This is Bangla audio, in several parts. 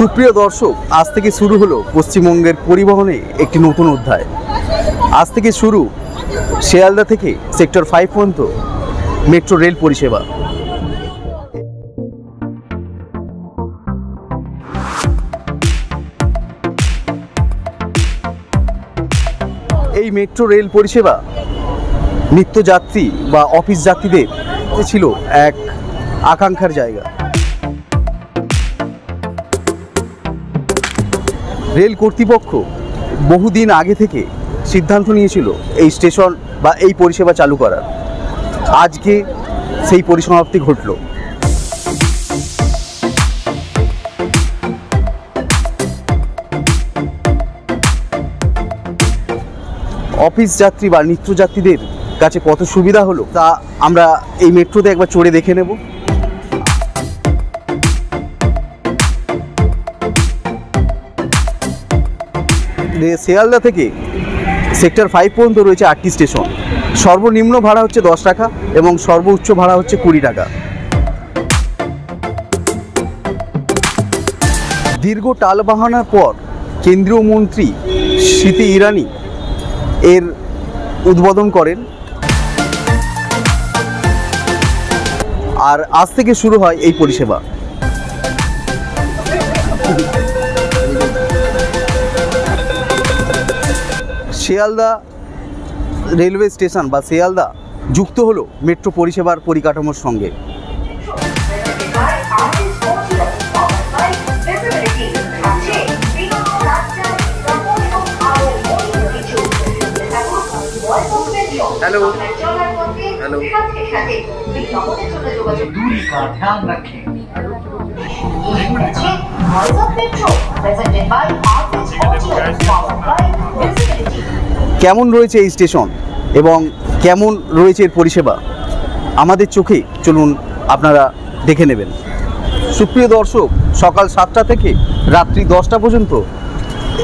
সুপ্রিয় দর্শক, আজ থেকে শুরু হলো পশ্চিমবঙ্গের পরিবহনে একটি নতুন অধ্যায়। আজ থেকে শুরু শিয়ালদা থেকে সেক্টর 5 পর্যন্ত মেট্রো রেল পরিষেবা। এই মেট্রো রেল পরিষেবা নিত্যযাত্রী বা অফিস যাত্রীদের ছিল এক আকাঙ্ক্ষার জায়গা। রেল কর্তৃপক্ষ বহুদিন আগে থেকে সিদ্ধান্ত নিয়েছিল এই স্টেশন বা এই পরিষেবা চালু করার। আজকে সেই পরিসমাপ্তি ঘটল। অফিস যাত্রী বা নিত্যযাত্রীদের কাছে কত সুবিধা হলো তা আমরা এই মেট্রোতে একবার চড়ে দেখে নেব। শিয়ালদা থেকে সেক্টর 5 পর্যন্ত রয়েছে 8টি স্টেশন। সর্বনিম্ন ভাড়া হচ্ছে 10 টাকা এবং সর্বোচ্চ ভাড়া হচ্ছে 20 টাকা। দীর্ঘ টালবাহানার পর কেন্দ্রীয় মন্ত্রী স্মৃতি ইরানি এর উদ্বোধন করেন। আর আজ থেকে শুরু হয় এই পরিষেবা। শিয়ালদা রেলওয়ে স্টেশন বা শিয়ালদা যুক্ত হলো মেট্রো পরিষেবার পরিকাঠামোর সঙ্গে। हेलो हेलो दूरी का ध्यान रखें। কেমন রয়েছে এই স্টেশন এবং কেমন রয়েছে এর পরিষেবা আমাদের চোখে চলুন আপনারা দেখে নেবেন। সুপ্রিয় দর্শক, সকাল 7টা থেকে রাত্রি 10টা পর্যন্ত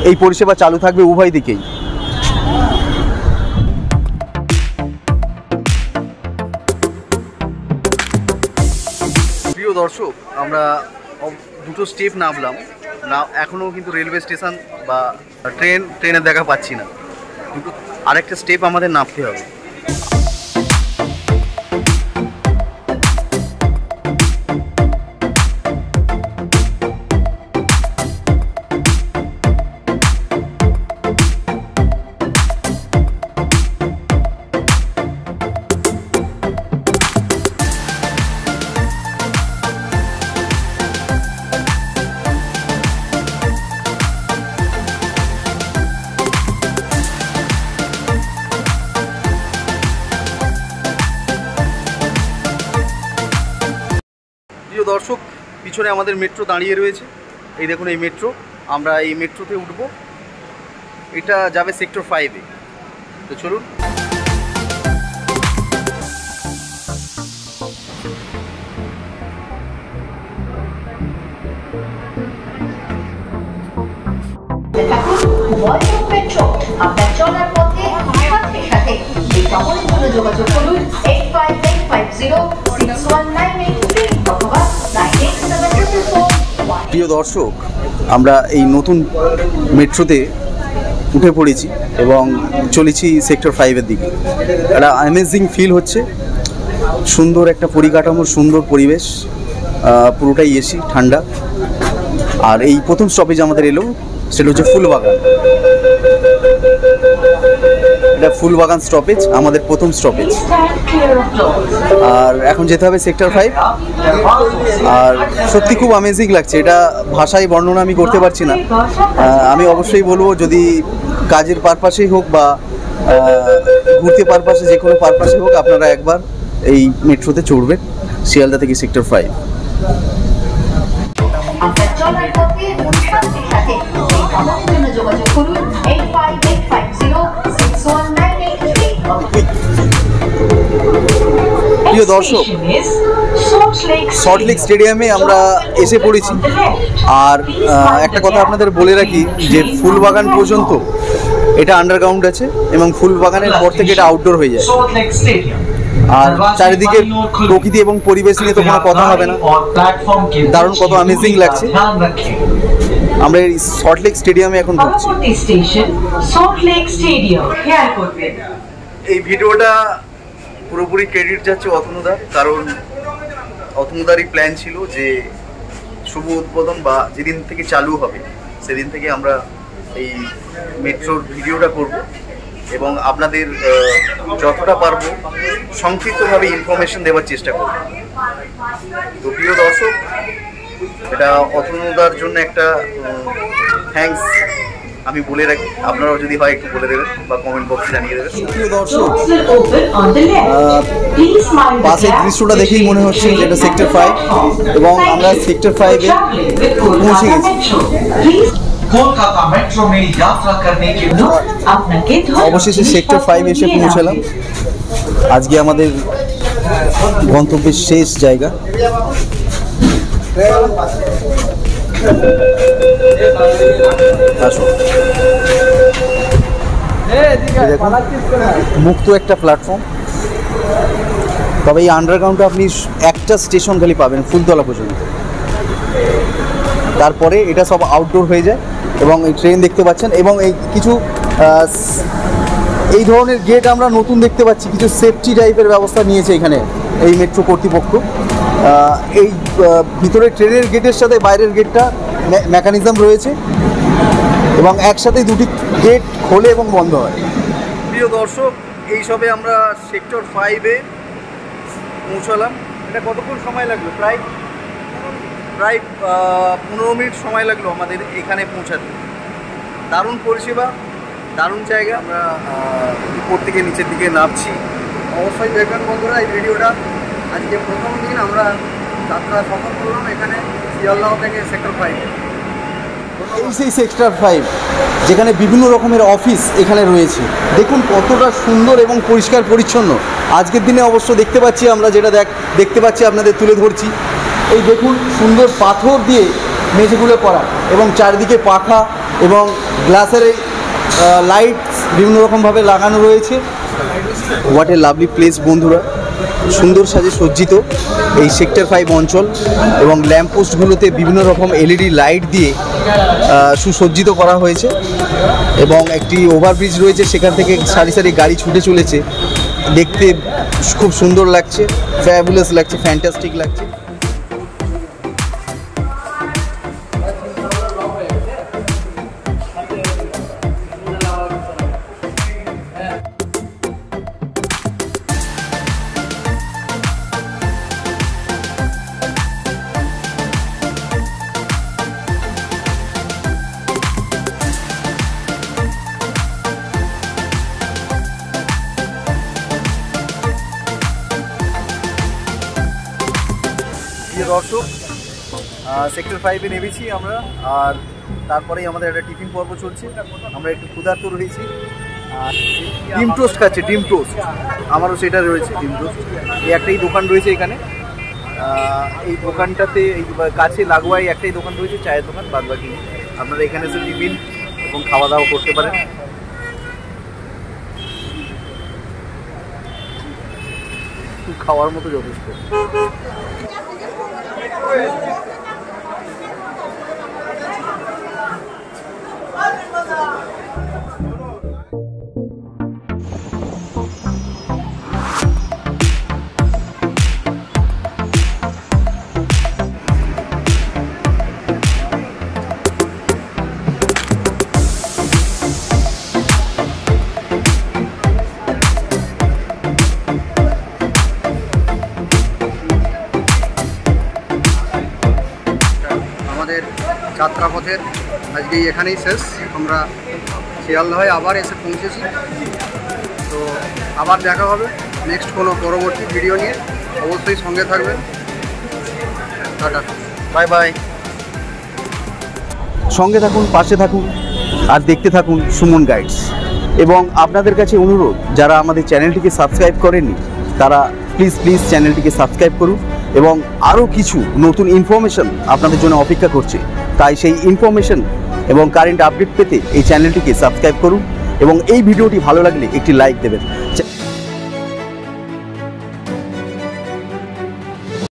এই পরিষেবা চালু থাকবে উভয় দিকেই। প্রিয় দর্শক, আমরা দুটো স্টেপ নামলাম না, এখনও কিন্তু রেলওয়ে স্টেশন বা ট্রেনের দেখা পাচ্ছি না। দুটো আরেকটা স্টেপ আমাদের নামতে হবে। দর্শক, পিছনে আমাদের মেট্রো দাঁড়িয়ে রয়েছে। এই দেখুন এই মেট্রো, আমরা এই মেট্রোতে উঠব। এটা যাবে সেক্টর 5-এ। তো চলুন। আপনার চলার পথে সাথে সাথে এই খবরের জন্য যোগাযোগ করুন 8585061983 অথবা 987444। প্রিয় দর্শক, আমরা এই নতুন মেট্রোতে উঠে পড়েছি এবং চলেছি সেক্টর 5-এর দিকে। একটা অ্যামেজিং ফিল হচ্ছে। সুন্দর একটা পরিকাঠামোর সুন্দর পরিবেশ, পুরোটাই এসি, ঠান্ডা। আর এই প্রথম স্টপেজ আমাদের এলো, সেটা হচ্ছে ফুলবাগান। এটা ফুলবাগান স্টপেজ, আমাদের প্রথম স্টপেজ। আর এখন যেতে হবে সেক্টর 5। আর সত্যি খুব অ্যামেজিং লাগছে। এটা ভাষায় বর্ণনা আমি করতে পারছি না। আমি অবশ্যই বলবো, যদি কাজের পারপাসেই হোক বা ঘুরতে পারপাসে, যে কোনো পারপাসে হোক, আপনারা একবার এই মেট্রোতে চড়বেন শিয়ালদা থেকে সেক্টর 5। প্রিয় দর্শক, সল্টলেক স্টেডিয়ামে আমরা এসে পড়েছি। আর একটা কথা আপনাদের বলে রাখি যে ফুলবাগান পর্যন্ত এটা আন্ডারগ্রাউন্ড আছে এবং ফুলবাগানের পর থেকে এটা আউটডোর হয়ে যায়। আর চারিদিকে প্রকৃতি এবং পরিবেশ নিয়ে তো কোনো কথা হবে না, দারুণ কত অ্যামেজিং লাগছে। আমরা এই সল্টলেক স্টেডিয়ামে এখন ঢুকছি। এই ভিডিওটা পুরোপুরি ক্রেডিট যাচ্ছে অতনুদার, কারণ অতনুদারই প্ল্যান ছিল যে শুভ উদ্বোধন বা যেদিন থেকে চালু হবে সেদিন থেকে আমরা এই মেট্রোর ভিডিওটা করব এবং আপনাদের যতটা পারবো সংক্ষিপ্তভাবে ইনফরমেশন দেওয়ার চেষ্টা করব। তো প্রিয় দর্শক, এটা অতনুদার জন্য একটা থ্যাঙ্কস আমি বলে রাখি, আপনারাও যদি হয় একটু বলে দেবেন বা কমেন্ট বক্সে জানিয়ে দেবেন। প্রিয় দর্শক, পাশের দৃশ্যটা দেখেই মনে হচ্ছে যে এটা সেক্টর 5 এবং আমরা সেক্টর 5-এ পৌঁছে গেছি। কলকাতা মেট্রো মে যাত্রা করনে কে লিয়ে আপনাকে অবশেষে সেক্টর 5 এসে পৌঁছালাম। আজকে আমাদের গন্তব্যের শেষ জায়গা। মুক্ত একটা প্ল্যাটফর্ম, তবে এই আন্ডারগ্রাউন্ডে আপনি একটা স্টেশন খালি পাবেন ফুলতলা পর্যন্ত, তারপরে এটা সব আউটডোর হয়ে যায় এবং এই ট্রেন দেখতে পাচ্ছেন এবং এই কিছু এই ধরনের গেট আমরা নতুন দেখতে পাচ্ছি, কিছু সেফটি টাইপের ব্যবস্থা নিয়েছে এখানে এই মেট্রো কর্তৃপক্ষ। এই ভিতরে ট্রেনের গেটের সাথে বাইরের গেটটা মেকানিজম রয়েছে এবং একসাথে দুটি গেট খোলে এবং বন্ধ হয়। প্রিয় দর্শক, এই সবে আমরা সেক্টর 5-এ পৌঁছালাম। এটা কতক্ষণ সময় লাগলো? প্রায় 15 মিনিট সময় লাগলো আমাদের এখানে পৌঁছাতে। দারুণ পরিষেবা, দারুণ জায়গা। আমরা উপর থেকে নিচের দিকে নামছি। অবশ্যই দেখবেন বন্ধুরা এই ভিডিওটা। আজকে প্রথম দিন আমরা যাত্রা সফর করলাম এখানে শিয়ালদাহ থেকে সেক্টর 5। এই সেই সেক্টর 5 যেখানে বিভিন্ন রকমের অফিস এখানে রয়েছে। দেখুন কতটা সুন্দর এবং পরিষ্কার পরিচ্ছন্ন। আজকের দিনে অবশ্য দেখতে পাচ্ছি আমরা, যেটা দেখতে পাচ্ছি আপনাদের তুলে ধরছি। এই দেখুন সুন্দর পাথর দিয়ে মেঝেগুলো করা এবং চারিদিকে পাখা এবং গ্লাসের লাইটস বিভিন্ন রকমভাবে লাগানো রয়েছে। হোয়াট এ লাভলি প্লেস বন্ধুরা, সুন্দর সাজে সজ্জিত এই সেক্টর 5 অঞ্চল এবং ল্যাম্পপোস্টগুলোতে বিভিন্ন রকম এলইডি লাইট দিয়ে সুসজ্জিত করা হয়েছে এবং একটি ওভারব্রিজ রয়েছে, সেখান থেকে সারি সারি গাড়ি ছুটে চলেছে। দেখতে খুব সুন্দর লাগছে, ফ্যাবুলাস লাগছে, ফ্যান্টাস্টিক লাগছে। দর্শক, সেক্টর 5-এ নেমেছি আমরা, আর তারপরেই আমাদের একটা টিফিন পর্ব চলছে। আমরা একটু ক্ষুধার্ত রয়েছি, আর ডিম টোস্ট খাচ্ছি। ডিম টোস্ট আমারও সেটা রয়েছে, ডিম টোস্ট। এই একটাই দোকান রয়েছে এখানে। এই দোকানটাতে এই কাছে লাগোয়াই একটাই দোকান রয়েছে, চায়ের দোকান। বাদ বাকি আপনারা এখানে এসে টিফিন এবং খাওয়া দাওয়া করতে পারেন। খাওয়ার মতো যথেষ্ট। যাত্রাপথের আজকে এখানেই শেষ। আমরা শিয়ালদাহে আবার এসে পৌঁছেছি, তো আবার দেখা হবে নেক্সট কোনো পরবর্তী ভিডিও নিয়ে। অবশ্যই সঙ্গে থাকবেন। Tata, bye bye. সঙ্গে থাকুন, পাশে থাকুন আর দেখতে থাকুন সুমন গাইডস। এবং আপনাদের কাছে অনুরোধ, যারা আমাদের চ্যানেলটিকে সাবস্ক্রাইব করেননি তারা প্লিজ চ্যানেলটিকে সাবস্ক্রাইব করুন এবং আরও কিছু নতুন ইনফরমেশন আপনাদের জন্য অপেক্ষা করছে। তাই সেই ইনফরমেশন এবং কারেন্ট আপডেট পেতে এই চ্যানেলটিকে সাবস্ক্রাইব করুন এবং এই ভিডিওটি ভালো লাগলে একটি লাইক দেবেন।